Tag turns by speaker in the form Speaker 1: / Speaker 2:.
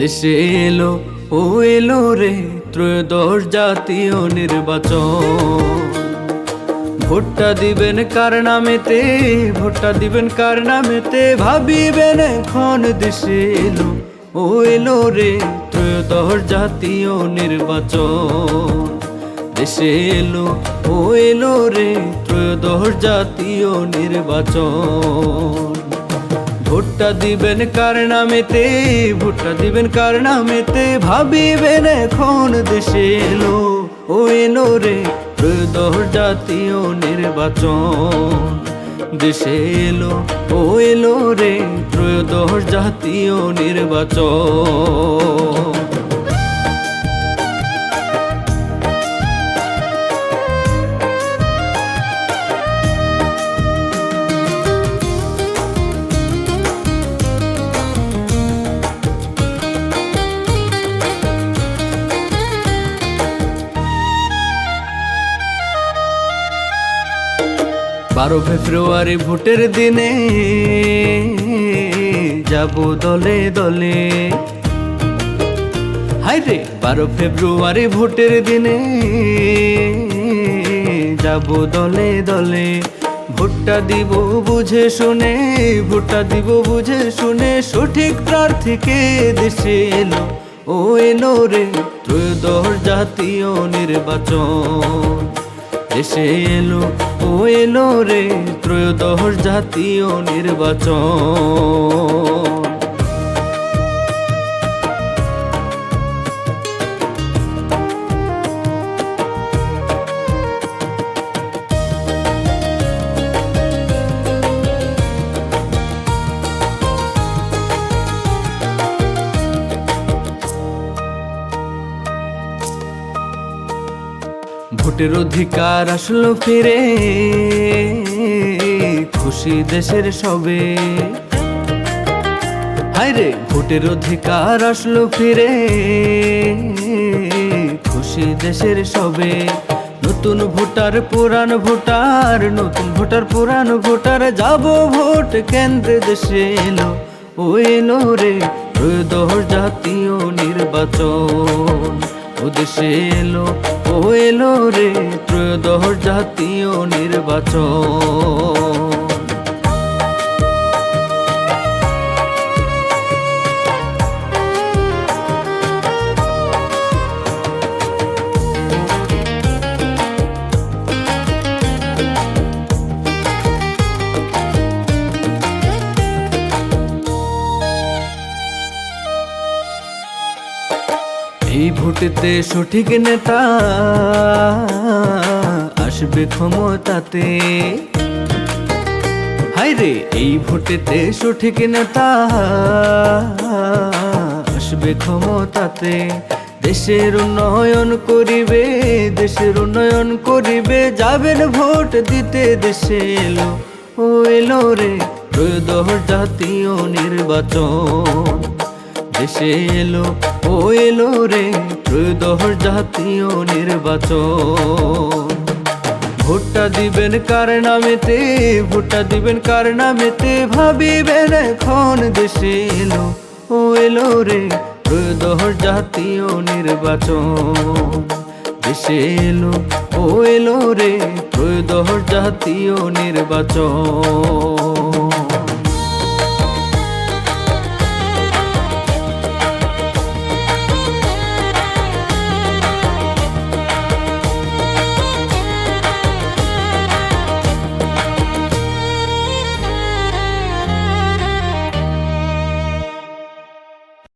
Speaker 1: দেশে এলো ও এলো রে ত্রয়োদশ জাতীয় নির্বাচন। ভোটটা দিবেন কার নামেতে, ভোটটা দিবেন কার নামেতে, ভাবিবেন এখন। দেশে এলো ও এলো রে ত্রয়োদশ জাতীয় নির্বাচন। দেশে এলো ও এলো রে ত্রয়োদশ জাতীয় নির্বাচন। ভোটটা দিবেন কার নামেতে, ভোটটা দিবেন কার নামেতে, ভাবিবেন এখন। দেশে এলো ও এলো রে ত্রয়োদশ জাতীয় নির্বাচন। দেশে এলো ও এলো রে ত্রয়োদশ জাতীয় নির্বাচন। বারো ফেব্রুয়ারি ভোটের দিনে যাব দলে দলে। হায়রে 12 ফেব্রুয়ারি ভোটের দিনে যাব দলে দলে। ভোটটা দিব বুঝে শুনে, ভোটটা দিব বুঝে শুনে, সঠিক প্রার্থীকে। দেশে এলো ও এলো রে ত্রয়োদশ জাতীয় নির্বাচন। দেশে এলো ও এলো রে ত্রয়োদশ জাতীয় নির্বাচন। ভোটের অধিকার আসলো ফিরে, খুশি দেশের সবে। হায়রে ভোটের অধিকার আসলো ফিরে, খুশি দেশের সবে। নতুন ভোটার পুরান ভোটার, নতুন ভোটার পুরান ভোটার, যাব ভোট কেন্দ্রে। দেশে এলো ও এলো রে ত্রয়োদশ জাতীয় নির্বাচন। ও দেশে এলো ও এলো রে ত্রয়োদশ জাতীয় নির্বাচন। এই ভোটেতে সঠিক নেতা আসবে ক্ষমতাতে। হায়রে এই ভোটেতে সঠিক নেতা আসবে ক্ষমতাতে। দেশের উন্নয়ন করিবে, দেশের উন্নয়ন করিবে, যাবেন ভোট দিতে। দেশে এলো ও এলো রে ত্রয়োদশ জাতীয় নির্বাচন। দেশে এলো ও এলো রে ত্রয়োদশ জাতীয় নির্বাচন। ভোটটা দিবেন কার নামেতে, ভোটটা দিবেন কার নামেতে, ভাবিবেন এখন। দেশে এলো ও এলো রে ত্রয়োদশ জাতীয় নির্বাচন। দেশে এলো ও এলো রে ত্রয়োদশ জাতীয় নির্বাচন।